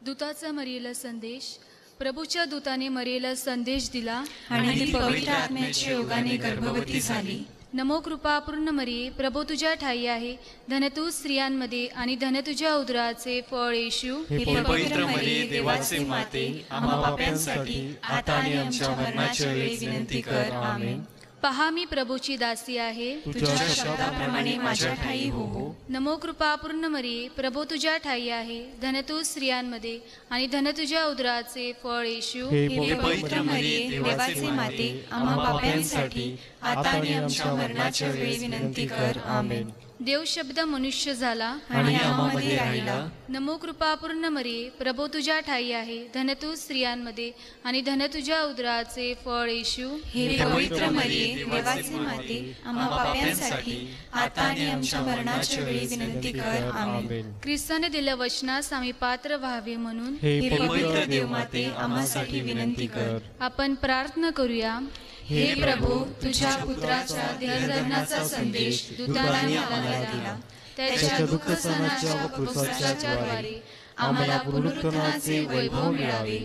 दूताचा मरियेला संदेश. प्रभूच्या दूताने मरियेला संदेश दिला आणि ती पवित्र आत्म्याच्या योगाने गर्भवती झाली. नमो कृपा पूर्ण मरिये, प्रभू तुझ्या ठाई आहे. धन तू स्त्रियांमध्ये आणि धन तुझ्या उदराचे फळ येशू. हे पवित्र मरिये, देवाचे माते, आम्हा पाप्यांसाठी आता आणि आमच्या मरणाच्या वेळी विनंती कर. आमेन. पहा मी प्रभूची दासी आहे. तुझ्या शब्दाप्रमाणे माझ्या ठाई हो. नमो कृपा पूर्ण मरिये, प्रभू तुझ्या ठाई आहे. धन तू स्त्रियांमध्ये आणि धन तुझ्या उदराचे फळ येशू. हे पवित्र मरिये, देवाचे माते, आम्हा पाप्यांसाठी आता आणि आमच्या मरणाच्या वेळी विनंती कर. आमेन. देव शब्द मनुष्य झाला आणि आम्हामध्ये राहिला. नमो कृपा पूर्ण मरिये, प्रभू तुझ्या ठाई आहे. धन तू स्त्रियांमध्ये आणि धन तुझ्या उदराचे फळ येशू. हे पवित्र मरिये, देवाचे माते, आम्हा पाप्यांसाठी आता आणि आमच्या मरणाच्या वेळी विनंती कर. आमेन. ख्रिस्ताने दिल्या वचनास आम्ही पात्र व्हावे म्हणून हे पवित्र देवमाते, आम्हासाठी विनंती कर. आपण प्रार्थना करूया. हे प्रभू, तुझ्या पुत्राच्या देहधर्माचा संदेश दूताने मला दिला. त्याच्या दुःख सणाच्या व पुस्तकाच्या द्वारे आम्हाला पुनरुत्थानाचे वैभव मिळावे,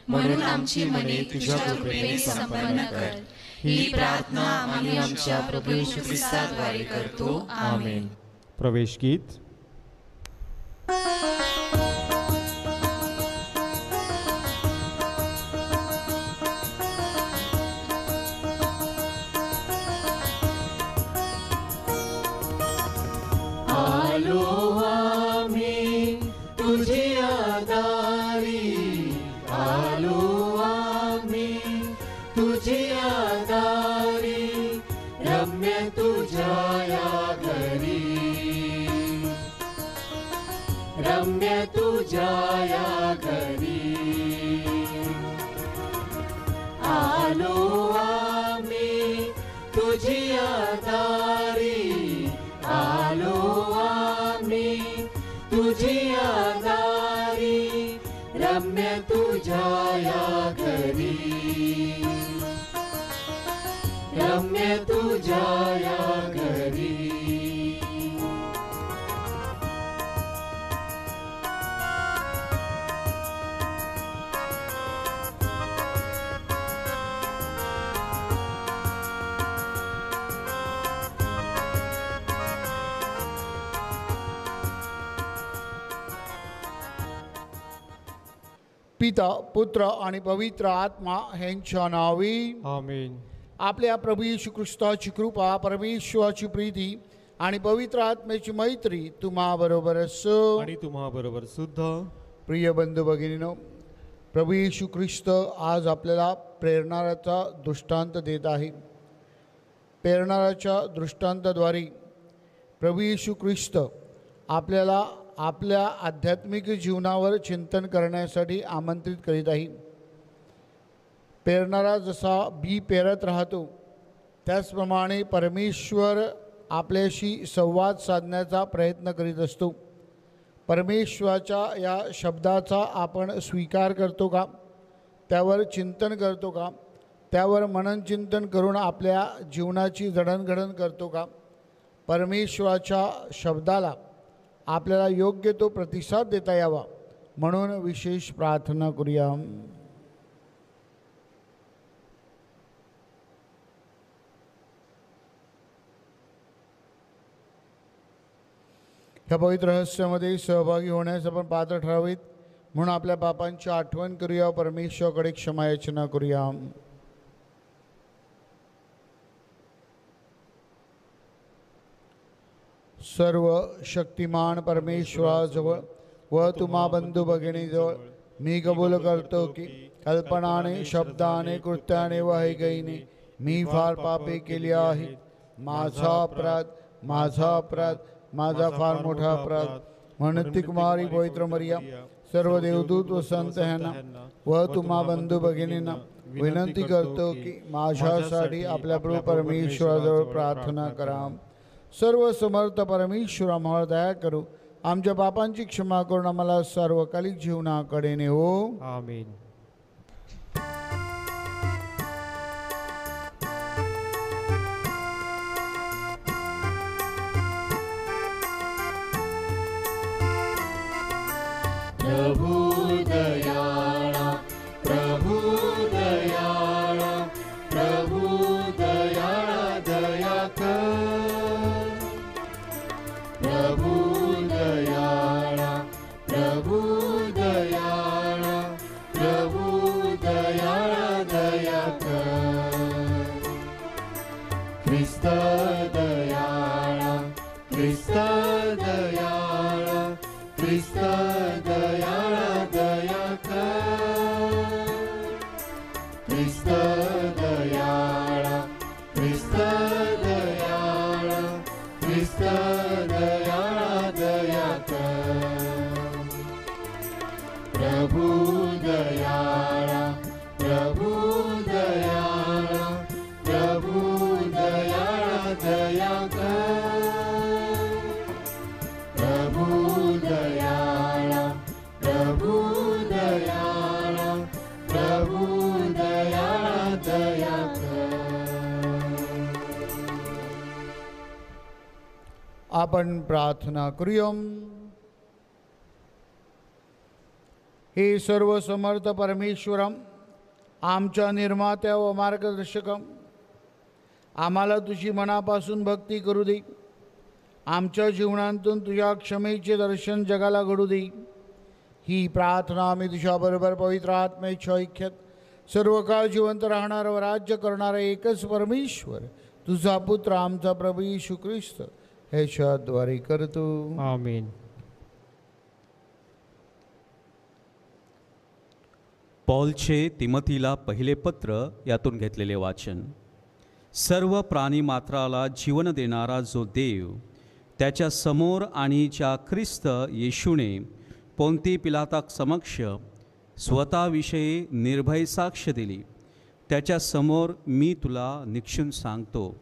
म्हणून आमची मने तुझ्या कृपेने संपन्न कर. ही प्रार्थना आम्ही आमच्या प्रभू येशू ख्रिस्ताद्वारे करतो. आमेन. प्रवेश गीत. आलो आम्ही तुझी आदारी, आलो आम्ही तुझी आदारी, रम्य तुझ्या या घरी, रम्य तुझ्या या घरी. आलो आम्ही तुझी आदारी, आलो आम्ही तुझी आदारी, रम्य तुझ्या या घरी, रम्य तुझ्या या घरी. पिता, पुत्र आणि पवित्र आत्मा ह्यांच्या नावे आमेन. आपल्या प्रभू येशू ख्रिस्ताची कृपा, परमेश्वराची प्रीती आणि पवित्र आत्म्याची मैत्री तुम्हा बरोबर असो. आणि तुम्हा बरोबर सुद्धा. प्रिय बंधू भगिनीनो, प्रभू येशू ख्रिस्त आज आपल्याला प्रेरणाऱ्याचा दृष्टांत देत आहे. प्रेरणाऱ्याच्या दृष्टांताद्वारे प्रभू येशू ख्रिस्त आपल्याला आपल्या आध्यात्मिक जीवनावर चिंतन करण्यासाठी आमंत्रित करीत आहे. पेरणारा जसा बी पेरत राहतो, त्याचप्रमाणे परमेश्वर आपल्याशी संवाद साधण्याचा प्रयत्न करीत असतो. परमेश्वराच्या या शब्दाचा आपण स्वीकार करतो का? त्यावर चिंतन करतो का? त्यावर मननचिंतन करून आपल्या जीवनाची जडणघडण करतो का? परमेश्वराच्या शब्दाला आपल्याला योग्य तो प्रतिसाद देता यावा म्हणून विशेष प्रार्थना करूया. ह्या पवित्र रहस्यामध्ये सहभागी होण्यास आपण पात्र ठरावीत म्हणून आपल्या पापांची आठवण करूया. परमेश्वराकडे क्षमा याचना करूया. सर्व शक्तिमान परमेश्वराजवळ व तुम्हा बंधू भगिनीजवळ मी कबूल करतो की कल्पनाने, शब्दाने, कृत्याने व हैगईने मी फार पापे केली आहेत. माझा अपराध, माझा अपराध, माझा फार मोठा अपराध. म्हणून ती कुमारी पवित्र मरिया, सर्व देवदूत व संत ह्यांना व तुम्हा बंधू भगिनींना विनंती करतो की माझ्यासाठी आपल्या प्रभू परमेश्वराजवळ प्रार्थना करा. सर्व समर्थ परमेश्वर आम्हाला दया करू, आमच्या पापांची क्षमा करून आम्हाला सार्वकालिक जीवनाकडे नेवो. आमेन. प्रभु प्रभु दयाळा दया कर. ख्रिस्त दयाळा, ख्रिस्त दयाळा, ख्रिस्त दयाळा दया कर. ख्रिस्त दयाळा, ख्रिस्त दयाळा, ख्रिस्त दयाळा दया कर. प्रभु दयाळा, प्रभु दयाळा, प्रभु दयाळा दया कर. प्रभु दयाळा, प्रभु दयाळा, प्रभु दयाळा दया कर. आपण प्रार्थना करूया. हे सर्व समर्थ परमेश्वरम, आमच्या निर्मात्या व मार्गदर्शकम, आम्हाला तुझी मनापासून भक्ती करू दे. आमच्या जीवनातून तुझ्या क्षमेचे दर्शन जगाला घडू दे. ही प्रार्थना आम्ही तुझ्याबरोबर पवित्र आत्म्याच्या ऐक्यात सर्व काळ जिवंत राहणारा व राज्य करणारा एकच परमेश्वर तुझा पुत्र आमचा प्रभू येशू ख्रिस्त ह्याच्याद्वारे करतो. आमेन. पौलचे तिमोथीला पहिले पत्र यातून घेतलेले वाचन. सर्व प्राणीमात्राला जीवन देणारा जो देव त्याच्या समोर आणि ज्या ख्रिस्त येशूने पोंती पिलाताक समक्ष स्वतःविषयी निर्भय साक्ष दिली, त्याच्या समोर मी तुला निक्षून सांगतो,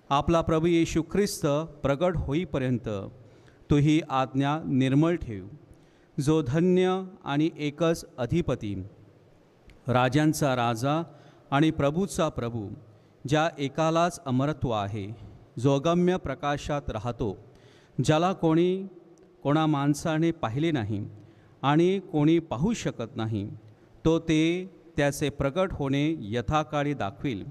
आपला प्रभू येशू ख्रिस्त प्रगट होईपर्यंत तू ही आज्ञा निर्मळ ठेव. जो धन्य आणि एकच अधिपती, राजांचा राजा आणि प्रभूचा प्रभू, ज्या एकालाच अमरत्व आहे, जो अगम्य प्रकाशात राहतो, ज्याला कोणा माणसाने पाहिले नाही आणि कोणी पाहू शकत नाही, तो ते त्याचे प्रगट होणे यथाकाळी दाखविल.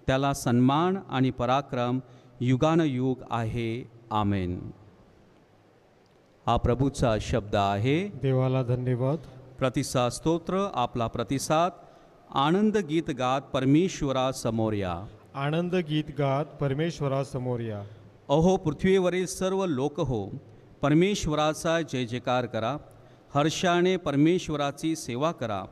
त्याला सन्मान आणि पराक्रम युगानयुग आहे. आमेन. हा प्रभूचा शब्द आहे. देवाला धन्यवाद. प्रतिसाद स्तोत्र. आपला प्रतिसाद आनंद गीत गात परमेश्वरा समोर या. आनंद गीत गात परमेश्वरा समोर या. अहो पृथ्वीवरील सर्व लोक हो, परमेश्वराचा जय जयकार करा. हर्षाने परमेश्वराची सेवा करा.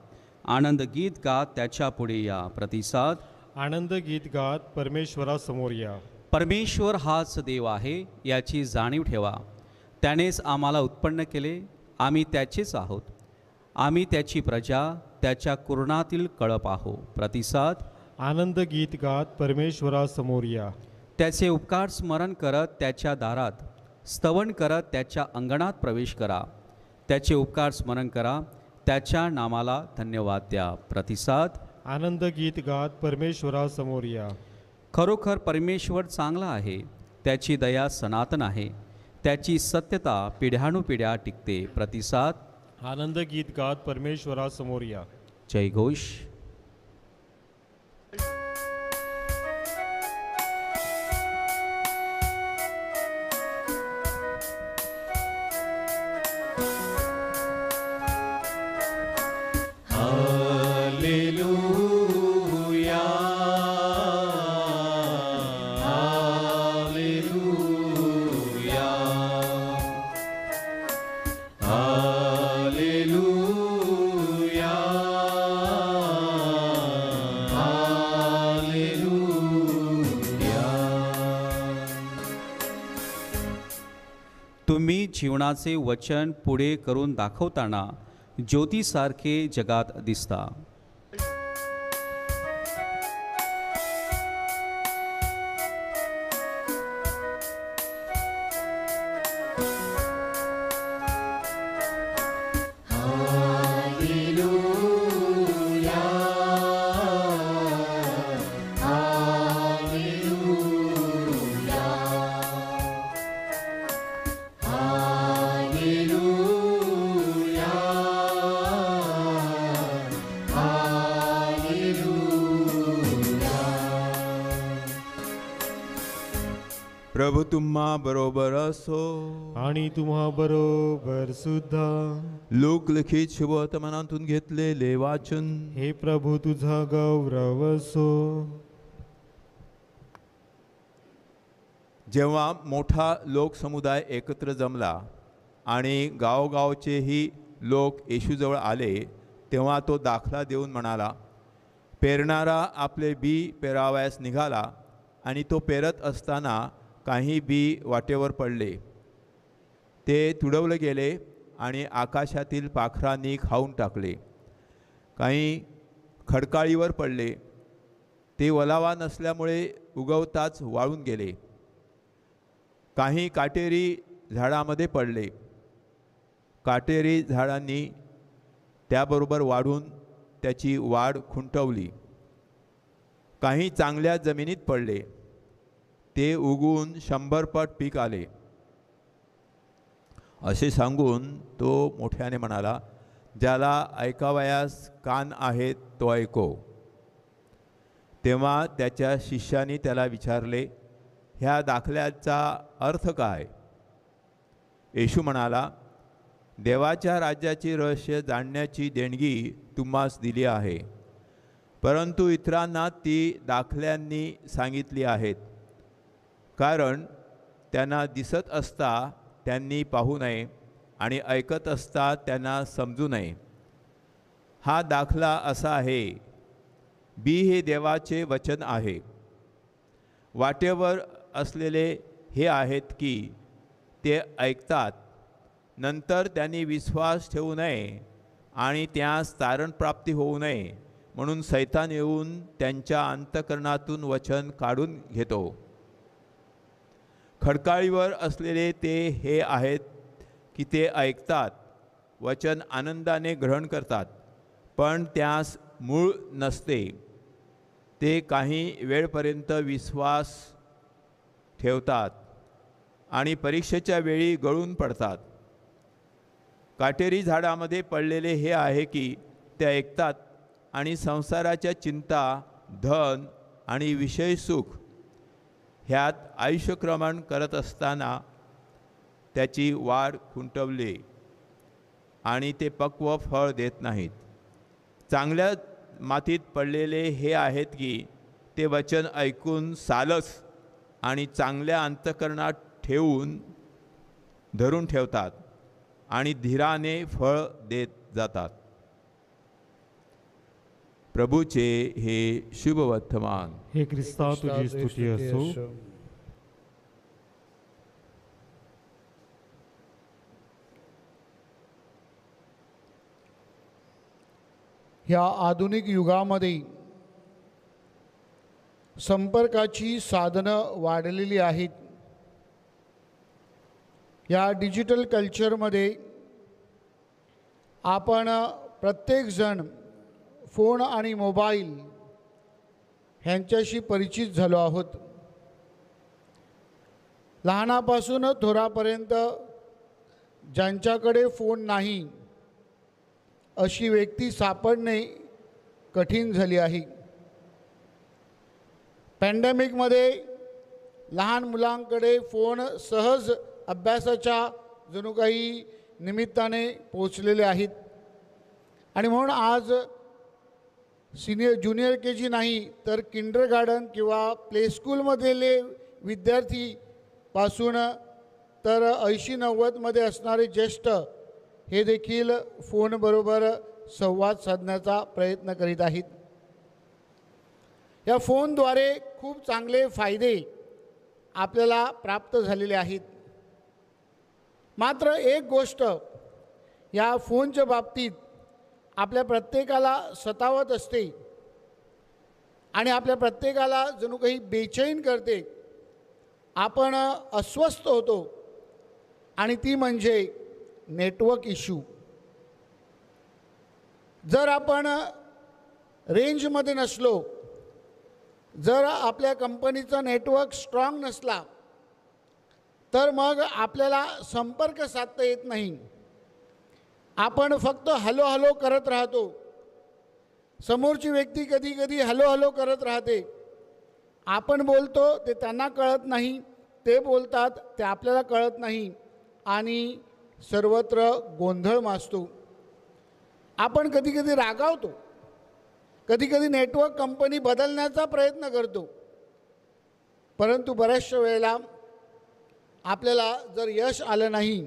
आनंद गीत गात त्याच्या पुढे या. प्रतिसाद. आनंद गीत गात परमेश्वरा समोर या. परमेश्वर हाच देव आहे याची जाणीव ठेवा. त्यानेच आम्हाला उत्पन्न केले, आम्ही त्याचेच आहोत. आम्ही त्याची प्रजा, त्याच्या कुरणातील कळप आहो. प्रतिसाद. आनंद गीत गात परमेश्वरा समोर या. त्याचे उपकार स्मरण करत त्याच्या दारात, स्तवन करत त्याच्या अंगणात प्रवेश करा. त्याचे उपकार स्मरण करा, त्याच्या नामाला धन्यवाद द्या. प्रतिसाद. आनंद गीत गात परमेश्वरा समोर या. खरोखर परमेश्वर चांगला आहे, त्याची दया सनातन आहे, त्याची सत्यता पिढ्यानुपिढ्या टिकते. प्रतिसाद. आनंद गीत गात परमेश्वरा समोर या. जयघोष. तुम्ही जीवनाचे वचन पुढे करून दाखवताना ज्योतीसारखे जगात दिसता. प्रभू तुम्हा बरोबर असो. आणि तुम्हा बरोबर सुद्धा. लोकलिखित शुभवर्तमानातून घेतलेले वाचन. हे प्रभू तुझा गौरव असो. जेव्हा मोठा लोकसमुदाय एकत्र जमला आणि गावोगावचेही लोक येशूजवळ आले, तेव्हा तो दाखला देऊन म्हणाला, पेरणारा आपले बी पेरावयास निघाला आणि तो पेरत असताना काही बी वाटेवर पडले. ते तुडवले गेले आणि आकाशातील पाखरांनी खाऊन टाकले. काही खडकाळीवर पडले. ते ओलावा नसल्यामुळे उगवताच वाळून गेले. काही काटेरी झाडामध्ये पडले. काटेरी झाडांनी त्याबरोबर वाढून त्याची वाढ खुंटवली. काही चांगल्या जमिनीत पडले. ते उगवून 100 पट पीक आले. असे सांगून तो मोठ्याने म्हणाला, ज्याला ऐकावयास कान आहेत तो ऐको. तेव्हा त्याच्या शिष्याने त्याला विचारले, ह्या दाखल्याचा अर्थ काय? येशू म्हणाला, देवाच्या राज्याची रहस्य जाणण्याची देणगी तुम्हास दिली आहे, परंतु इतरांना ती दाखल्यांनी सांगितली आहेत, कारण त्यांना दिसत असता त्यांनी पाहू नये आणि ऐकत असता त्यांना समजू नये. हा दाखला असा आहे, बी हे देवाचे वचन आहे. वाटेवर असलेले हे आहेत की ते ऐकतात, नंतर त्यांनी विश्वास ठेवू नये आणि त्यास तारणप्राप्ती होऊ नये म्हणून सैतान येऊन त्यांच्या अंतःकरणातून वचन काढून घेतो. खडकाळीवर असलेले ते हे आहेत की ते ऐकतात, वचन आनंदाने ग्रहण करतात, पण त्यास मूळ नसते. ते काही वेळपर्यंत विश्वास ठेवतात आणि परीक्षेच्या वेळी गळून पडतात. काटेरी झाडामध्ये पडलेले हे आहे की ते ऐकतात आणि संसाराच्या चिंता, धन आणि विषय सुख ह्यात आयुष्यक्रमण करत असताना त्याची वाढ खुंटवली आणि ते पक्व फळ देत नाहीत. चांगल्या मातीत पडलेले हे आहेत की ते वचन ऐकून सालस आणि चांगल्या अंतःकरणात ठेवून धरून ठेवतात आणि धीराने फळ देत जातात. प्रभूचे हे शुभ वर्तमान. हे ख्रिस्ता तुझी स्तुती असो. ह्या आधुनिक युगामध्ये संपर्काची साधनं वाढलेली आहेत. या डिजिटल कल्चरमध्ये आपण प्रत्येकजण फोन आणि मोबाईल ह्यांच्याशी परिचित झालो आहोत. लहानापासून थोरापर्यंत ज्यांच्याकडे फोन नाही अशी व्यक्ती सापडणे कठीण झाली आहे. पॅन्डेमिकमध्ये लहान मुलांकडे फोन सहज अभ्यासाच्या जणू काही निमित्ताने पोचलेले आहेत आणि म्हणून आज ज्युनियर KG नाही तर किंडरगार्डन किंवा प्ले स्कूलमधले विद्यार्थीपासून तर 80-90मध्ये असणारे ज्येष्ठ हे देखील फोनबरोबर संवाद साधण्याचा प्रयत्न करीत आहेत. या फोनद्वारे खूप चांगले फायदे आपल्याला प्राप्त झालेले आहेत. मात्र एक गोष्ट या फोनच्या बाबतीत आपल्या प्रत्येकाला सतावत असते आणि आपल्या प्रत्येकाला जणू काही बेचैन करते. आपण अस्वस्थ होतो आणि ती म्हणजे नेटवर्क इश्यू. जर आपण रेंजमध्ये नसलो, जर आपल्या कंपनीचा नेटवर्क स्ट्रॉंग नसला तर मग आपल्याला संपर्क साधता येत नाही. आपण फक्त हॅलो हॅलो करत राहतो. समोरची व्यक्ती कधी कधी हॅलो हॅलो करत राहते. आपण बोलतो ते त्यांना कळत नाही, ते बोलतात ते आपल्याला कळत नाही आणि सर्वत्र गोंधळ माजतो. आपण कधीकधी रागावतो, कधीकधी नेटवर्क कंपनी बदलण्याचा प्रयत्न करतो, परंतु बऱ्याचशा वेळेला आपल्याला जर यश आलं नाही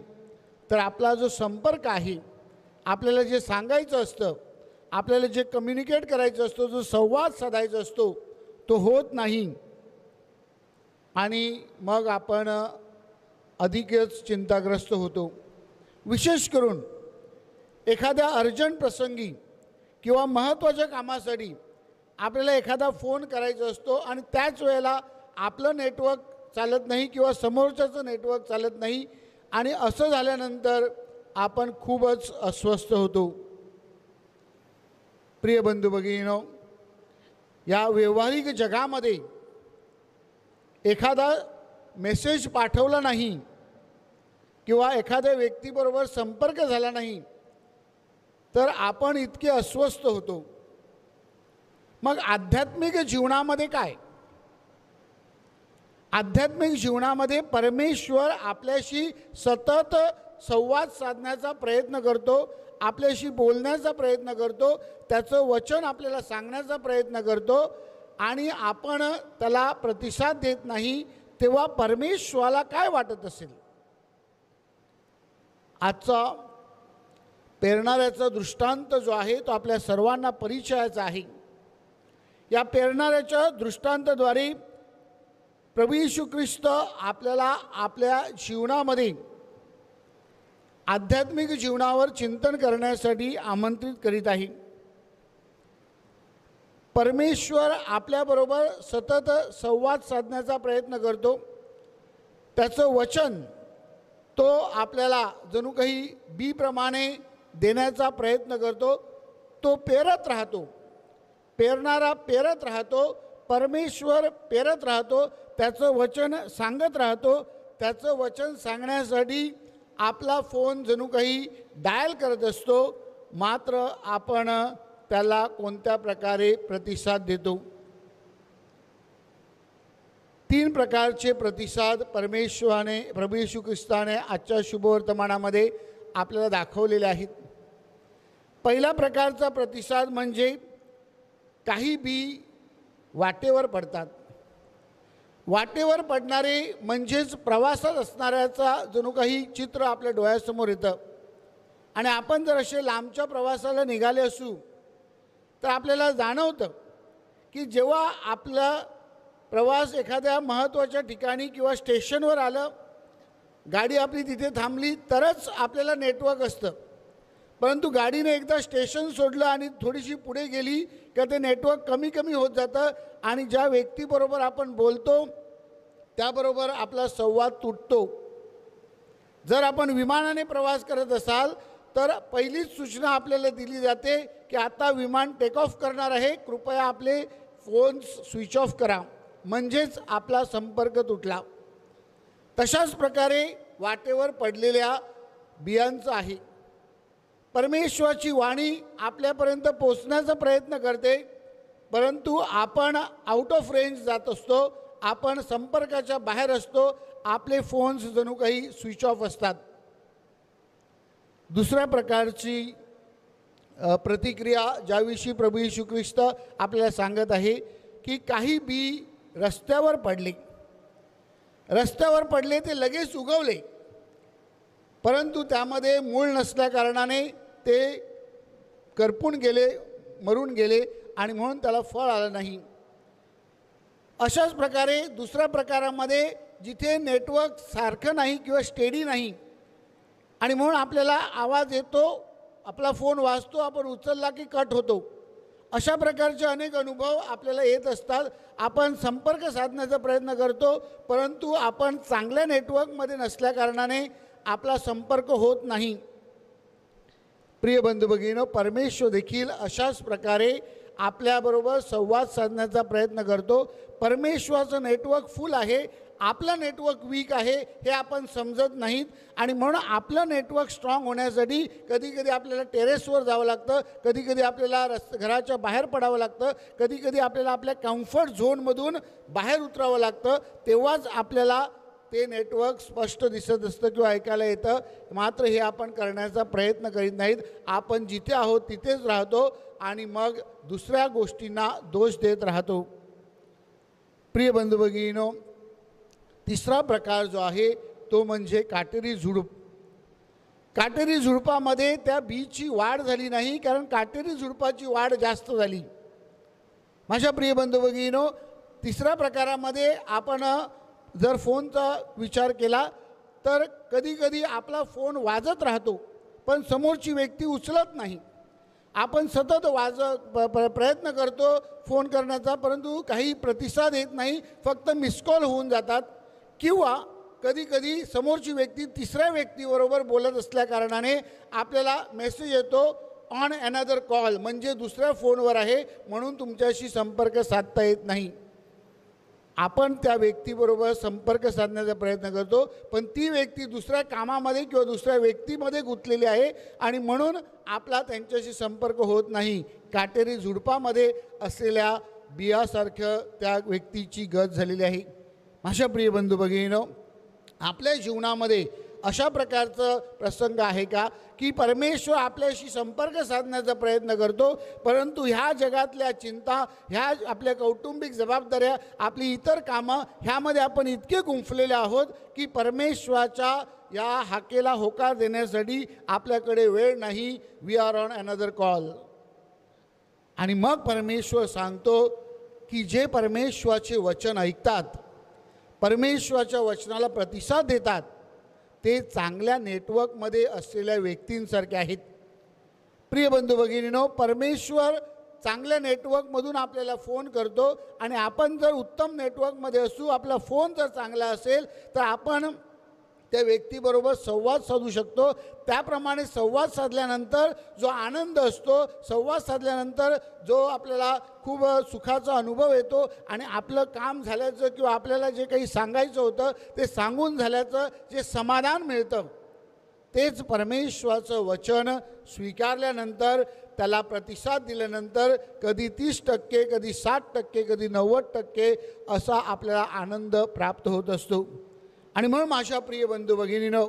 तर आपला जो संपर्क आहे, आपल्याला जे सांगायचं असतं, आपल्याला जे कम्युनिकेट करायचं असतं, जो संवाद साधायचा असतो तो होत नाही आणि मग आपण अधिकच चिंताग्रस्त होतो. विशेष करून एखाद्या अर्जंट प्रसंगी किंवा महत्त्वाच्या कामासाठी आपल्याला एखादा फोन करायचा असतो आणि त्याच वेळेला आपलं नेटवर्क चालत नाही किंवा समोरच्याचं नेटवर्क चालत नाही आणि असं झाल्यानंतर आपण खूपच अस्वस्थ होतो. प्रिय बंधू भगिनींनो, या व्यावहारिक जगामध्ये एखादा मेसेज पाठवला नाही किंवा एखाद्या व्यक्तीबरोबर संपर्क झाला नाही तर आपण इतके अस्वस्थ होतो. मग आध्यात्मिक जीवनामध्ये काय? आध्यात्मिक जीवनामध्ये परमेश्वर आपल्याशी सतत संवाद साधण्याचा प्रयत्न करतो, आपल्याशी बोलण्याचा प्रयत्न करतो, त्याचं वचन आपल्याला सांगण्याचा प्रयत्न करतो आणि आपण त्याला प्रतिसाद देत नाही, तेव्हा परमेश्वराला काय वाटत असेल? आजचा पेरणाऱ्याचा दृष्टांत जो आहे तो आपल्या सर्वांना परिचयाचा आहे. या पेरणाऱ्याच्या दृष्टांताद्वारे प्रभू येशू ख्रिस्त आपल्याला आपल्या जीवनामध्ये आध्यात्मिक जीवनावर चिंतन करण्यासाठी आमंत्रित करीत आहे. परमेश्वर आपल्याबरोबर सतत संवाद साधण्याचा प्रयत्न करतो. त्याचं वचन तो आपल्याला जणू काही बीप्रमाणे देण्याचा प्रयत्न करतो. तो पेरत राहतो, पेरणारा पेरत राहतो, परमेश्वर पेरत राहतो, त्याचं वचन सांगत राहतो. त्याचं वचन सांगण्यासाठी आपला फोन जणू काही डायल करत असतो, मात्र आपण त्याला कोणत्या प्रकारे प्रतिसाद देतो? 3 प्रकारचे प्रतिसाद परमेश्वराने, प्रभू येशू ख्रिस्ताने आजच्या शुभवर्तमानामध्ये आपल्याला दाखवलेले आहेत. पहिला प्रकारचा प्रतिसाद म्हणजे काही बी वाटेवर पडतात. वाटेवर पडणारे म्हणजेच प्रवासात असणाऱ्याचा जणू काही चित्र आपल्या डोळ्यासमोर येतं. आणि आपण जर असे लांबच्या प्रवासाला निघाले असू तर आपल्याला जाणवतं की जेव्हा आपला प्रवास एखाद्या महत्त्वाच्या ठिकाणी किंवा स्टेशनवर आलं, गाडी आपली तिथे थांबली तरच आपल्याला नेटवर्क असतं. परंतु गाडीने एकदा स्टेशन सोडलं आणि थोडीशी पुढे गेली का ते नेटवर्क कमी कमी होत जातं आणि ज्या व्यक्तीबरोबर आपण बोलतो त्याबरोबर आपला संवाद तुटतो. जर आपण विमानाने प्रवास करत असाल तर पहिलीच सूचना आपल्याला दिली जाते की आता विमान टेक ऑफ करणार आहे, कृपया आपले फोन स्विच ऑफ करा, म्हणजेच आपला संपर्क तुटला. तशाच प्रकारे वाटेवर पडलेल्या बियांचं आहे. परमेश्वराची वाणी आपल्यापर्यंत पोचण्याचा प्रयत्न करते, परंतु आपण आउट ऑफ रेंज जात असतो, आपण संपर्काच्या बाहेर असतो, आपले फोन्स जणू काही स्विच ऑफ असतात. दुसऱ्या प्रकारची प्रतिक्रिया ज्याविषयी प्रभू येशू ख्रिस्त आपल्याला सांगत आहे की काही बी रस्त्यावर पडले. रस्त्यावर पडले ते लगेच उगवले, परंतु त्यामध्ये मूळ नसल्याकारणाने ते करपून गेले, मरून गेले आणि म्हणून त्याला फळ आलं नाही. अशाच प्रकारे दुसऱ्या प्रकारामध्ये जिथे नेटवर्क सारखं नाही किंवा स्टेडी नाही आणि म्हणून आपल्याला आवाज येतो, आपला फोन वाजतो, आपण उचलला की कट होतो, अशा प्रकारचे अनेक अनुभव आपल्याला येत असतात. आपण संपर्क साधण्याचा प्रयत्न करतो, परंतु आपण चांगल्या नेटवर्कमध्ये नसल्याकारणाने आपला संपर्क होत नाही. प्रिय बंधू भगिनींनो, परमेश्वर देखील अशाच प्रकारे आपल्याबरोबर संवाद साधण्याचा प्रयत्न करतो. परमेश्वराचं नेटवर्क फुल आहे, आपलं नेटवर्क वीक आहे हे आपण समजत नाहीत आणि म्हणून आपलं नेटवर्क स्ट्रॉंग होण्यासाठी कधीकधी आपल्याला टेरेसवर जावं लागतं, कधीकधी आपल्याला घराच्या बाहेर पडावं लागतं, कधीकधी आपल्याला आपल्या कम्फर्ट झोनमधून बाहेर उतरावं लागतं. तेव्हाच आपल्याला ते नेटवर्क स्पष्ट दिसत असतं किंवा ऐकायला येतं, मात्र हे आपण करण्याचा प्रयत्न करीत नाहीत. आपण जिथे आहोत तिथेच राहतो आणि मग दुसऱ्या गोष्टींना दोष देत राहतो. प्रिय बंधू भगिनीनो, तिसरा प्रकार जो आहे तो म्हणजे काटेरी झुडूप. काटेरी झुडपामध्ये त्या बीची वाढ झाली नाही, कारण काटेरी झुडपाची वाढ जास्त झाली. माझ्या प्रिय बंधू भगिनीनो, तिसऱ्या प्रकारामध्ये आपण जर फोनचा विचार केला तर कधीकधी आपला फोन वाजत राहतो पण समोरची व्यक्ती उचलत नाही. आपण सतत प्रयत्न करतो फोन करण्याचा, परंतु काही प्रतिसाद येत नाही, फक्त मिस कॉल होऊन जातात. किंवा कधीकधी समोरची व्यक्ती तिसऱ्या व्यक्तीबरोबर बोलत असल्याकारणाने आपल्याला मेसेज येतो ऑन अनदर कॉल, म्हणजे दुसऱ्या फोनवर आहे म्हणून तुमच्याशी संपर्क साधता येत नाही. आपण त्या व्यक्तीबरोबर संपर्क साधण्याचा प्रयत्न करतो पण ती व्यक्ती दुसऱ्या कामामध्ये किंवा दुसऱ्या व्यक्तीमध्ये गुंतलेली आहे आणि म्हणून आपला त्यांच्याशी संपर्क होत नाही. काटेरी झुडपामध्ये असलेल्या बियासारखं त्या व्यक्तीची गत झालेली आहे. माझ्या प्रिय बंधू भगिनीनो, आपल्या जीवनामध्ये अशा प्रकारचं प्रसंग आहे का की परमेश्वर आपल्याशी संपर्क साधण्याचा प्रयत्न करतो, परंतु ह्या जगातल्या चिंता, ह्या आपल्या कौटुंबिक जबाबदाऱ्या, आपली इतर कामं, ह्यामध्ये आपण इतके गुंफलेले आहोत की परमेश्वराच्या या हाकेला होकार देण्यासाठी आपल्याकडे वेळ नाही. We are on another call. आणि मग परमेश्वर सांगतो की जे परमेश्वराचे वचन ऐकतात, परमेश्वराच्या वचनाला प्रतिसाद देतात, ते चांगल्या नेटवर्कमध्ये असलेल्या व्यक्तींसारखे आहेत. प्रिय बंधू भगिनीनो, परमेश्वर चांगल्या नेटवर्कमधून आपल्याला फोन करतो आणि आपण जर उत्तम नेटवर्कमध्ये असू, आपला फोन जर चांगला असेल तर आपण त्या व्यक्तीबरोबर संवाद साधू शकतो. त्याप्रमाणे संवाद साधल्यानंतर जो आनंद असतो, संवाद साधल्यानंतर जो आपल्याला खूप सुखाचा अनुभव येतो आणि आपलं काम झाल्याचं किंवा आपल्याला जे काही सांगायचं होतं ते सांगून झाल्याचं जे समाधान मिळतं, तेच परमेश्वराचं वचन स्वीकारल्यानंतर, त्याला प्रतिसाद दिल्यानंतर कधी 30%, कधी 60%, कधी 90% असा आपल्याला आनंद प्राप्त होत असतो. आणि म्हणून माझ्या प्रिय बंधू भगिनीनो,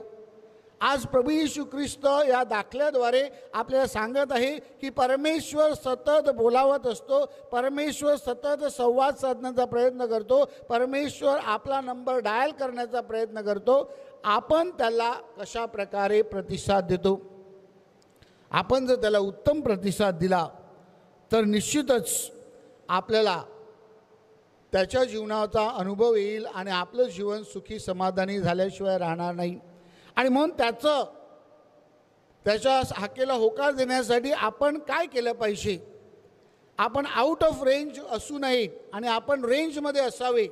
आज प्रभू येशू ख्रिस्त या दाखल्याद्वारे आपल्याला सांगत आहे की परमेश्वर सतत बोलावत असतो, परमेश्वर सतत संवाद साधण्याचा प्रयत्न करतो, परमेश्वर आपला नंबर डायल करण्याचा प्रयत्न करतो. आपण त्याला कशा प्रकारे प्रतिसाद देतो? आपण जर त्याला उत्तम प्रतिसाद दिला तर निश्चितच आपल्याला त्याच्या जीवनाचा अनुभव येईल आणि आपलं जीवन सुखी समाधानी झाल्याशिवाय राहणार नाही. आणि म्हणून त्याच्या हाकेला होकार देण्यासाठी आपण काय केलं पाहिजे? आपण आउट ऑफ रेंज असू नये आणि आपण रेंजमध्ये असावे.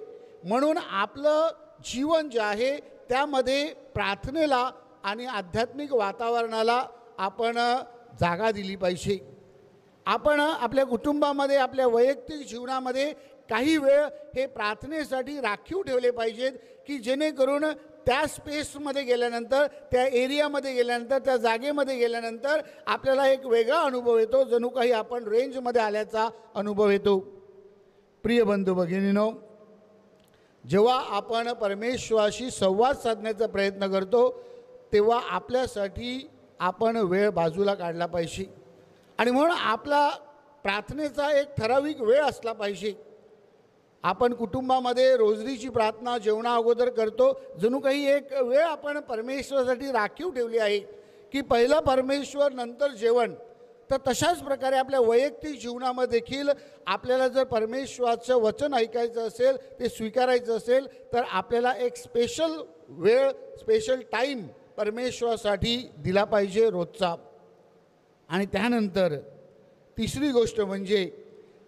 म्हणून आपलं जीवन जे आहे त्यामध्ये प्रार्थनेला आणि आध्यात्मिक वातावरणाला आपण जागा दिली पाहिजे. आपण आपल्या कुटुंबामध्ये, आपल्या वैयक्तिक जीवनामध्ये काही वेळ हे प्रार्थनेसाठी राखीव ठेवले पाहिजेत की जेणेकरून त्या स्पेसमध्ये गेल्यानंतर, त्या एरियामध्ये गेल्यानंतर, त्या जागेमध्ये गेल्यानंतर आपल्याला एक वेगळा अनुभव येतो, जणू काही आपण रेंजमध्ये आल्याचा अनुभव येतो. प्रिय बंधू भगिनीनो, जेव्हा आपण परमेश्वराशी संवाद साधण्याचा प्रयत्न करतो तेव्हा आपल्यासाठी आपण वेळ बाजूला काढला पाहिजे. आणि म्हणून आपला प्रार्थनेचा एक ठराविक वेळ असला पाहिजे. आपण कुटुंबामध्ये रोजरीची प्रार्थना जेवणा अगोदर करतो, जणू काही एक वेळ आपण परमेश्वरासाठी राखीव ठेवली आहे की पहिला परमेश्वर नंतर जेवण. तर तशाच प्रकारे आपल्या वैयक्तिक जीवनामध्ये देखील आपल्याला जर परमेश्वराचं वचन ऐकायचं असेल, ते स्वीकारायचं असेल, तर आपल्याला एक स्पेशल वेळ, स्पेशल टाईम परमेश्वरासाठी दिला पाहिजे रोजचा. आणि त्यानंतर तिसरी गोष्ट म्हणजे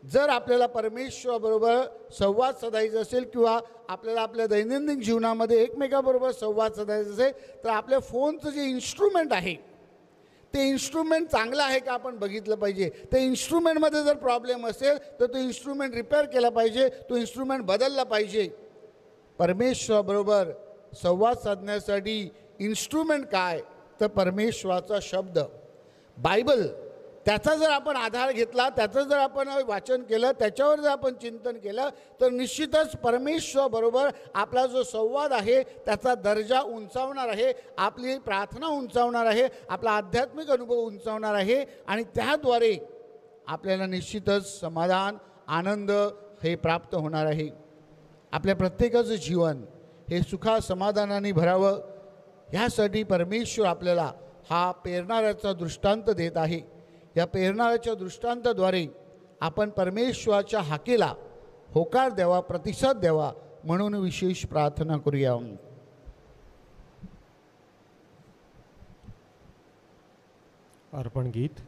जर आपल्याला परमेश्वराबरोबर संवाद साधायचा असेल किंवा आपल्याला आपल्या दैनंदिन जीवनामध्ये एकमेकाबरोबर संवाद साधायचा असेल तर आपल्या फोनचं जे इन्स्ट्रुमेंट आहे ते इन्स्ट्रुमेंट चांगलं आहे का आपण बघितलं पाहिजे. ते इन्स्ट्रुमेंटमध्ये जर प्रॉब्लेम असेल तर तो इन्स्ट्रुमेंट रिपेअर केला पाहिजे, तो इन्स्ट्रुमेंट बदलला पाहिजे. परमेश्वराबरोबर संवाद साधण्यासाठी इन्स्ट्रुमेंट काय? तर परमेश्वराचा शब्द, बायबल. त्याचा जर आपण आधार घेतला, त्याचं जर आपण वाचन केलं, त्याच्यावर जर आपण चिंतन केलं, तर निश्चितच परमेश्वराबरोबर आपला जो संवाद आहे त्याचा दर्जा उंचावणार आहे, आपली प्रार्थना उंचावणार आहे, आपला आध्यात्मिक अनुभव उंचावणार आहे आणि त्याद्वारे आपल्याला निश्चितच समाधान, आनंद हे प्राप्त होणार आहे. आपल्या प्रत्येकाचं जीवन हे सुखा समाधानाने भरावं ह्यासाठी परमेश्वर आपल्याला हा पेरणाऱ्याचा दृष्टांत देत आहे. या पेरणाऱ्याच्या दृष्टांताद्वारे आपण परमेश्वराच्या हाकेला होकार द्यावा, प्रतिसाद द्यावा म्हणून विशेष प्रार्थना करूया. अर्पण गीत.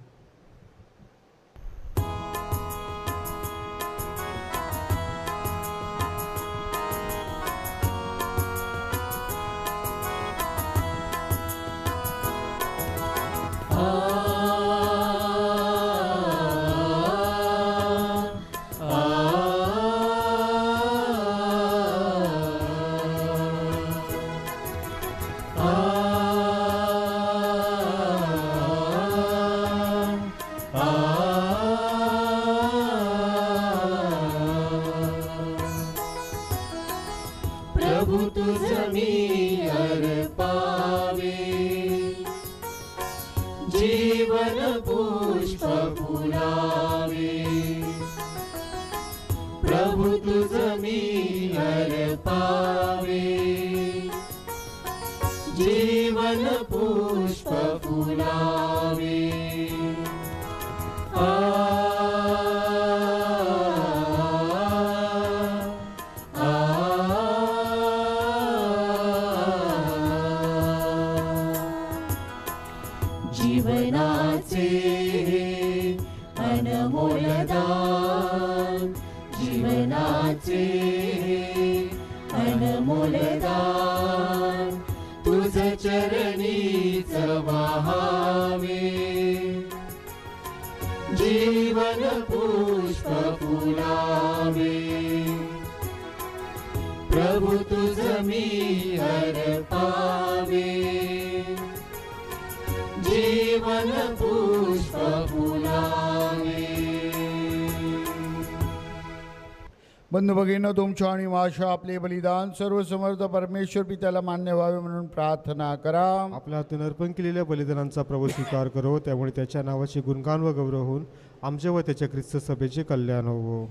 बंधू भगिनींनो, तुमच्या आणि माझ्या आपले बलिदान सर्व समर्थ परमेश्वर पित्याला मान्य व्हावे म्हणून प्रार्थना करा. आपल्या हातून अर्पण केलेल्या बलिदानांचा प्रभू स्वीकार करो, त्यामुळे त्याच्या नावाचे गुणगान व गौरव होऊन आमचे व त्याच्या ख्रिस्त सभेचे कल्याण होवो.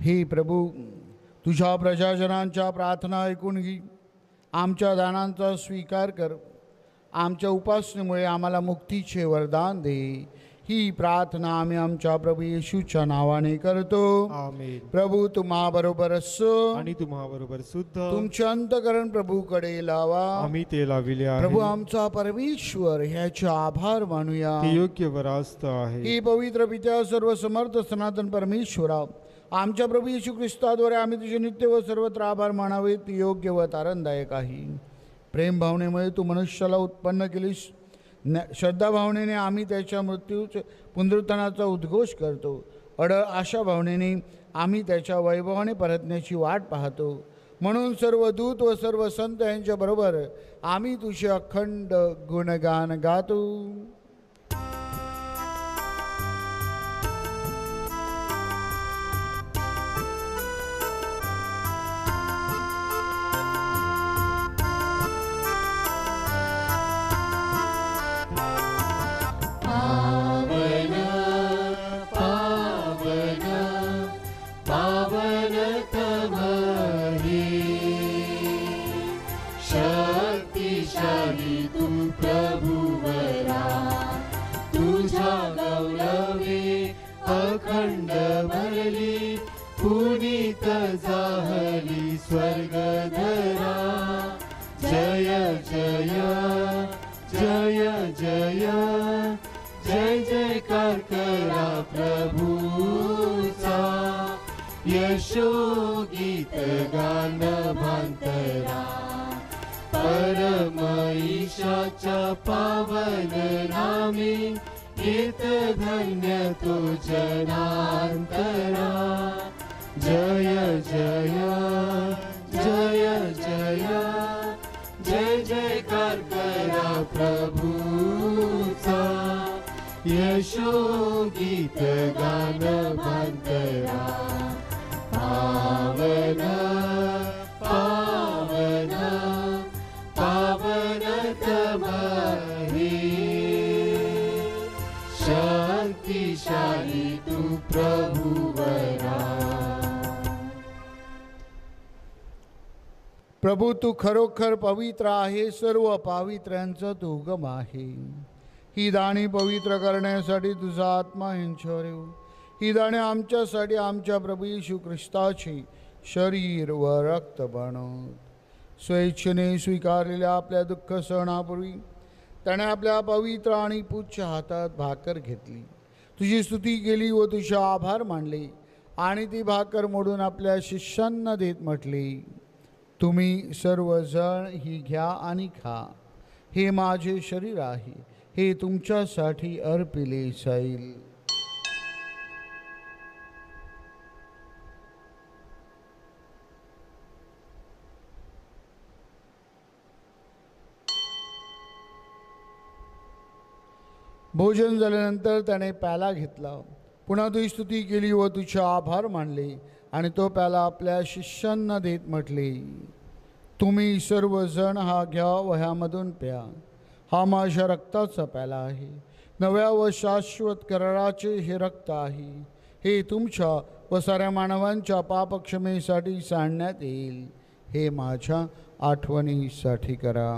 हे प्रभू, तुझ्या प्रजाजनांच्या प्रार्थना ऐकून घे, आमच्या दानांचा स्वीकार कर, आमच्या उपासनेमुळे आम्हाला मुक्तीचे वरदान दे. ही प्रार्थना आम्ही आमच्या प्रभू येशूच्या नावाने करतो. आमेन. प्रभू तुम्हा बरोबर असो आणि तुम्हा बरोबर सुद्धा. तुमचे अंतकरण प्रभूकडे लावा. आम्ही ते लाविले आहे. प्रभू आमचा परमेश्वर ह्याचे आभार मानूया. ते योग्य व रास्त आहे. हे पवित्र पित्या, सर्व समर्थ सनातन परमेश्वरा, आमच्या प्रभू येशू ख्रिस्ताद्वारे आम्ही तुझे नित्य व सर्वत्र आभार मानावे. ती योग्य व तारणदायक आहे. प्रेम भावनेमुळे तू मनुष्याला उत्पन्न केलीस. श्रद्धा भावनेने आम्ही त्याच्या मृत्यूच्या पुनरुत्थानाचा उद्घोष करतो. अडळ आशा भावनेने आम्ही त्याच्या वैभवाने परतण्याची वाट पाहतो. म्हणून सर्व दूत व सर्व संत यांच्याबरोबर आम्ही तुझे अखंड गुणगान गातो. अखंड भरली पुनीत जाहली स्वर्गधरा. जय जय जय जय जय जयकार करा प्रभूचा. यशोगीत गान भांतरा. परम ईशाच्या पावन नामी गीत धन्य तो जनांतरा. जय जय जय जय जय जयकार करा प्रभूचा. यशो परा. प्रभू तू खरोखर पवित्र आहे, सर्व पावित्र्यांचा तू उगम आहे. ही दाणी पवित्र करण्यासाठी तुझा आत्मा यांच्यावर येऊ. ही दाणे आमच्यासाठी आमच्या प्रभू येशू ख्रिस्ताचे शरीर व रक्त बनवत. स्वेच्छेने स्वीकारलेल्या आपल्या दुःख सहनापूर्वी त्याने आपल्या पवित्र आणि पूज्य हातात भाकर घेतली, तुझी स्तुती केली व तुझे आभार मानले आणि ती भाकर मोडून आपल्या शिष्यांना देत म्हटले, तुम्ही सर्वजण ही घ्या आणि खा. हे माझे शरीर आहे, हे तुमच्यासाठी अर्पिले जाईल. भोजन झाल्यानंतर त्याने प्याला घेतला, पुन्हा तुझी स्तुती केली व तुझे आभार मानले आणि तो प्याला आपल्या शिष्यांना देत म्हटले, तुम्ही सर्वजण हा घ्या व ह्यामधून प्या. हा माझ्या रक्ताचा प्याला आहे, नव्या व शाश्वत कराराचे हे रक्त आहे. हे तुमच्या व साऱ्या मानवांच्या पापक्षमेसाठी सांडण्यात येईल. हे माझ्या आठवणीसाठी करा.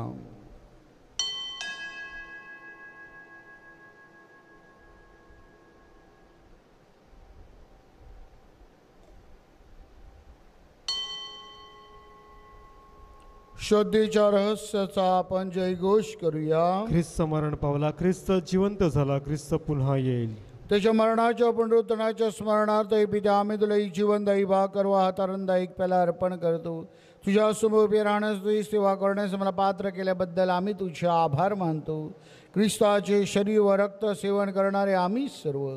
श्रद्धेच्या रहस्याचा आपण जयघोष करूया. ख्रिस्त मरण पावला, ख्रिस्त जिवंत झाला, ख्रिस्त पुन्हा येईल. त्याच्या मरणाच्या पुनरुत्थानाच्या स्मरणार्थ हे पित्या, आम्ही तुला एक जीवनदायी भाकर व हातारंदा एक प्याला अर्पण करतो. तुझ्या समोर उभे राहण्यास, तुझी सेवा करण्यास मला पात्र केल्याबद्दल आम्ही तुझे आभार मानतो. ख्रिस्ताचे शरीर व रक्त सेवन करणारे आम्ही सर्व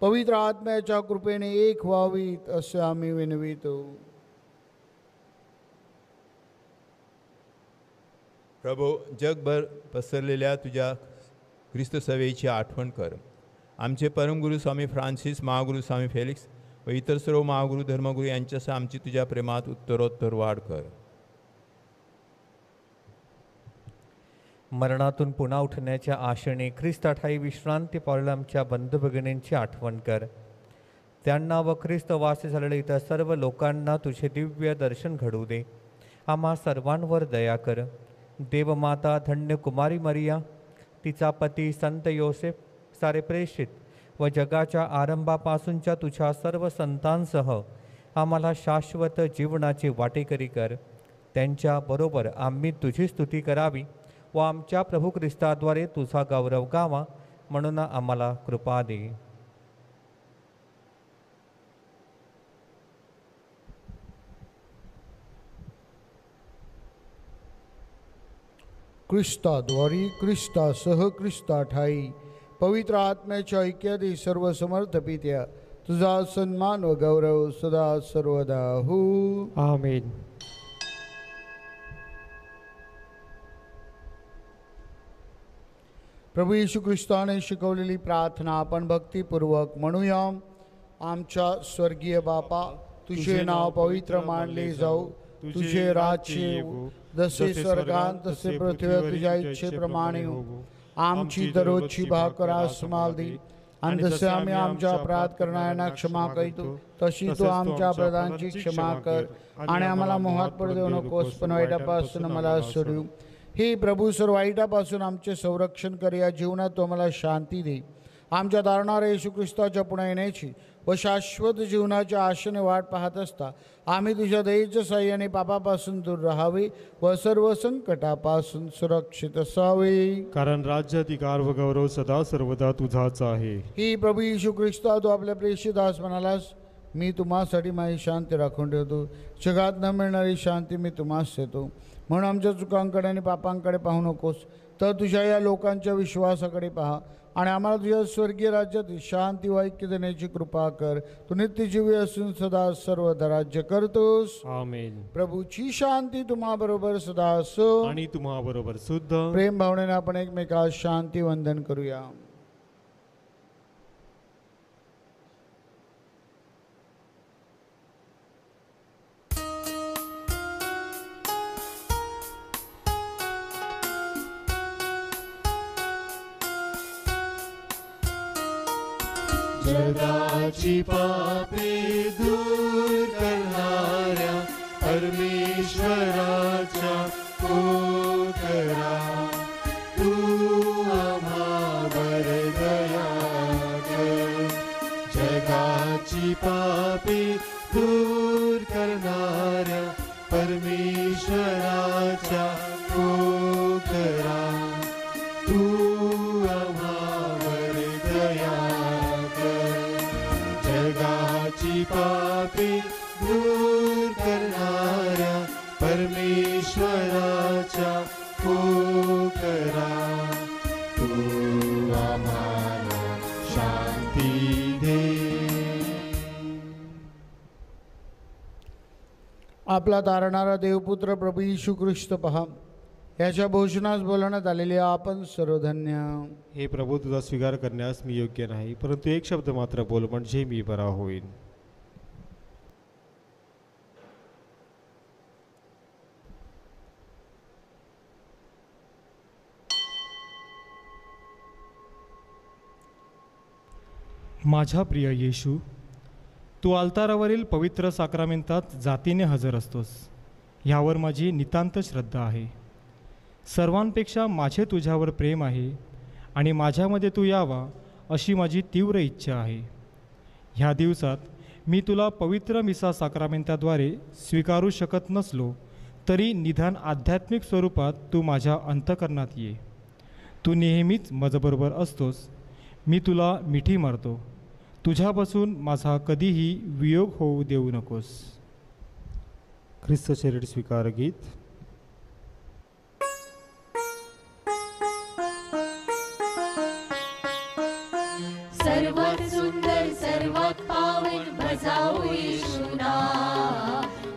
पवित्र आत्म्याच्या कृपेने एक व्हावीत असे आम्ही विनवितो. प्रभू, जगभर पसरलेल्या तुझ्या ख्रिस्त सेवेची आठवण कर. आमचे परमगुरू स्वामी फ्रान्सिस, महागुरू स्वामी फेलिक्स व इतर सर्व महागुरू धर्मगुरू यांच्यासह आमची तुझ्या प्रेमात उत्तरोत्तर वाढ कर. मरणातून पुन्हा उठण्याच्या आशेने ख्रिस्ताठाई विश्रांती पावलेल्या आमच्या बंधू भगिनींची आठवण कर. त्यांना व ख्रिस्त वासी झालेल्या इतर सर्व लोकांना तुझे दिव्य दर्शन घडवू दे. आम्हा सर्वांवर दया कर. देवमाता धन्य कुमारी मरिया, तिचा पती संत योसेफ, सारे प्रेषित व जगाच्या आरंभापासूनच्या तुझ्या सर्व संतांसह आम्हाला शाश्वत जीवनाची वाटेकरी कर. त्यांच्याबरोबर आम्ही तुझी स्तुती करावी व आमच्या प्रभू ख्रिस्ताद्वारे तुझा गौरव गावा, म्हणून आम्हाला कृपा दे. ख्रिस्ताद्वारे, ख्रिस्तासह, ख्रिस्ताठाई पवित्र आत्म्याच्या ऐक्यात सर्व समर्थ पित्या, तुझा सन्मान व गौरव सदा सर्वदा हो. आमेन. प्रभू येशू ख्रिस्ताने शिकवलेली प्रार्थना आपण भक्तिपूर्वक म्हणूया. आमच्या स्वर्गीय बापा, तुझे नाव पवित्र मानले जाऊ, तुझे राज्य येऊ, जसे स्वर्गात तसे पृथ्वीवर तुझ्या इच्छेप्रमाणे हो. आमची दररोजची भाकर आज आम्हाला दे, आणि जसे आम्ही आमच्या अपराध करणाऱ्यांना क्षमा करतो तशी तू आमच्या अपराधांची क्षमा कर, आणि आम्हाला मोहात पडू देऊ नकोस, पण वाईटापासून मला सोडू. हे प्रभू, सर्व वाईटापासून आमचे संरक्षण कर. या जीवनात तू आम्हाला शांती दे. आमच्या तारणाऱ्या येशू ख्रिस्ताच्या पुन्हा येण्याची व शाश्वत जीवनाच्या आशेने वाट पाहत असता आम्ही तुझ्या दयेच्या साह्याने पापापासून दूर राहावे व सर्व संकटापासून सुरक्षित असावे. कारण राज्य, अधिकार व गौरव सदा सर्वदा तुझाच आहे. ही प्रभू येशू ख्रिस्ता, तू आपल्या प्रेषित दास म्हणालास, मी तुम्हासाठी माझी शांती राखून ठेवतो, जगात न मिळणारी शांती मी तुम्हास देतो. म्हणून आमच्या चुकांकडे आणि पापांकडे पाहू नकोस, तर तुझ्या या लोकांच्या विश्वासाकडे पहा आणि आम्हाला तुझ्या स्वर्गीय राज्यात शांती व ऐक्य देण्याची कृपा कर. तू नित्य जीवी असून सदा सर्वदा राज्य करतोस. आमेन. प्रभूची शांती तुम्हा बरोबर सदा असो आणि तुम्हा बरोबर सुद्धा. प्रेम भावनेने आपण एकमेकास शांती वंदन करूया. जगाची पापे पापे दूर करणाऱ्या परमेश्वराच्या पोकरा तू आम्हावर दया कर जगाची पापे दूर करणाऱ्या परमेश्वराच्या पोकरा तू आम्हाला शांती दे. आपला तारणारा देवपुत्र प्रभू येशू ख्रिस्त पहा, याच्या भोजनास बोलवण्यात आलेले आपण सर्वधन्य. हे प्रभू, तुझा स्वीकार करण्यास मी योग्य नाही, परंतु एक शब्द मात्र बोल, म्हणजे मी बरा होईन. माझ्या प्रिय येशू, तू अल्तारावरील पवित्र साक्रामेंतात जातीने हजर असतोस, ह्यावर माझी नितांत श्रद्धा आहे. सर्वांपेक्षा माझे तुझ्यावर प्रेम आहे आणि माझ्यामध्ये तू यावा अशी माझी तीव्र इच्छा आहे. ह्या दिवसात मी तुला पवित्र मिसा साक्रामेंताद्वारे स्वीकारू शकत नसलो तरी निदान आध्यात्मिक स्वरूपात तू माझ्या अंतःकरणात ये. तू नेहमीच माझ्याबरोबर असतोस. मी तुला मिठी मारतो. तुझ्यापासून माझा कधीही वियोग होऊ देऊ नकोस. ख्रिस्त शरीर स्वीकार गीत. सर्वात सुंदर सर्वात पावन भजाऊ येशूना,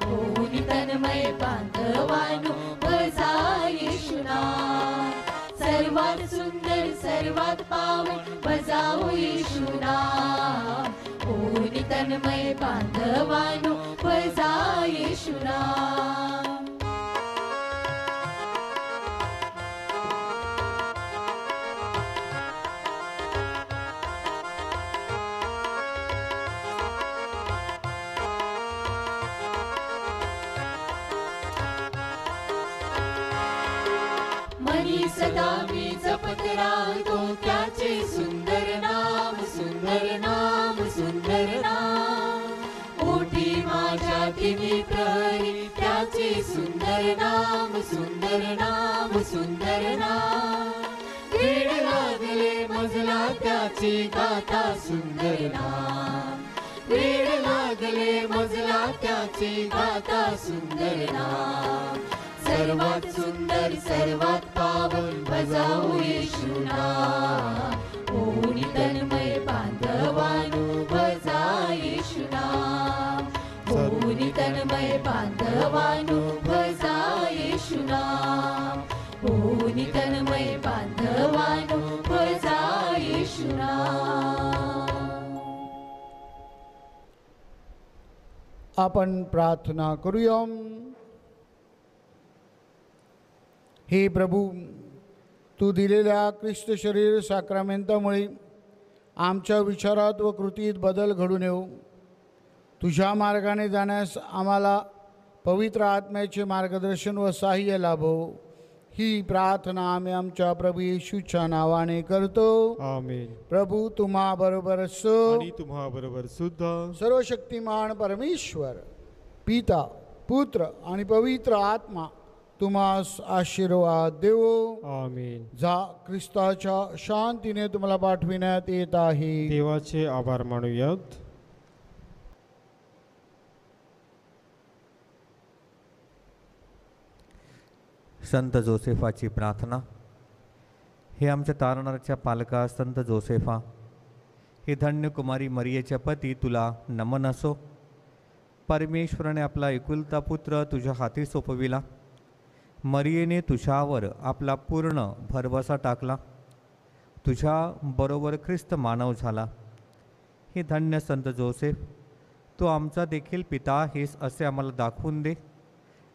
होऊन तन्मय बांधवानो भजा येशूना. सर्वात सुंदर सर्वात पावन भजाऊ येशूना, होऊन तन्मय बांधवानो भजा येशूना. मनी सदा मी जपत राहतो त्याचे सुंदर नाम, सुंदर नाम, सुंदर नाम. ओठी माझ्या तिन्ही प्रहरी त्याचे सुंदर नाम, सुंदर नाम, सुंदर नाम. वेड लागले मजला त्याची गाथा सुंदर नाम, वेड लागले मजला त्याची गाथा सुंदर नाम. सर्वात सुंदर सर्वात पावन भजाऊ येशूना, होऊन तन्मय बांधवानो भजा येशूना. होऊन तन्मय बांधवानो भजा येशूना. होऊन तन्मय बांधवानो भजा येशूना. आपण प्रार्थना करूया. हे प्रभू, तू दिलेल्या ख्रिस्त शरीर साक्रामेंतामुळे आमच्या विचारात व कृतीत बदल घडून येऊ. तुझ्या मार्गाने जाण्यास आम्हाला पवित्र आत्म्याचे मार्गदर्शन व सहाय्य लाभो. ही प्रार्थना आम्ही आमच्या प्रभू येशूच्या नावाने करतो. आमेन. प्रभू तुम्हा बरोबर असो आणि तुम्हा बरोबर सुद्धा. सर्वशक्तिमान परमेश्वर पिता, पुत्र आणि पवित्र आत्मा तुम्हास आशीर्वाद देवो. आमेन. जा ख्रिस्ताच्या शांतीने तुम्हाला पाठविण्यात येत आहे. देवाचे आभार मानूयात. संत जोसेफाची प्रार्थना. हे आमच्या तारणाऱ्याच्या पालका संत जोसेफा, हे धन्य कुमारी मरियेच्या पती, तुला नमन असो. परमेश्वराने आपला एकुलता पुत्र तुझ्या हाती सोपविला. मरियेने तुझ्यावर आपला पूर्ण भरवसा टाकला. तुझ्या बरोबर ख्रिस्त मानव झाला. हे धन्य संत जोसेफ, तू आमचा देखील पिता आहेस असे आम्हाला दाखवून दे.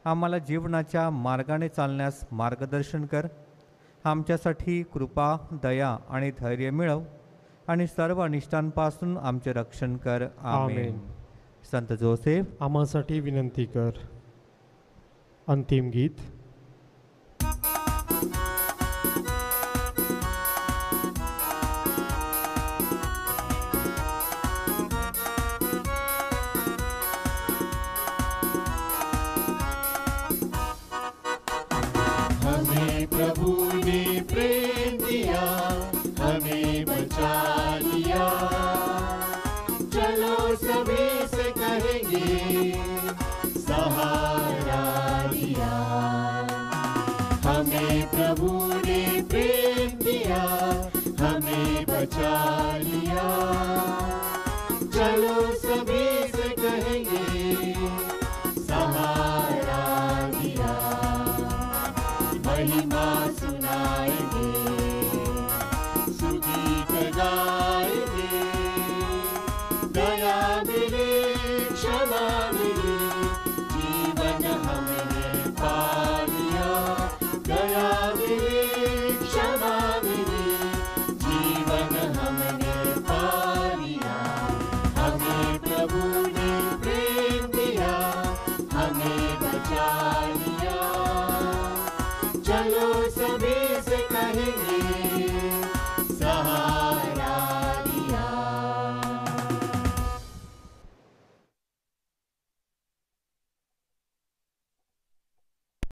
आम्हाला जीवनाच्या मार्गाने चालण्यास मार्गदर्शन कर. आमच्यासाठी कृपा, दया आणि धैर्य मिळव आणि सर्व अनिष्टांपासून आमचे रक्षण कर. आमेन. संत जोसेफ, आम्हासाठी विनंती कर. अंतिम गीत. कहेंगे, सहारा दिया हमें प्रभु ने, प्रेम किया हमें बचा लिया। चलो सभी से कहेंगे, सहारा दिया। महिमा सुनाएंगे, सुगीत गाएंगे, दया मिले क्षमा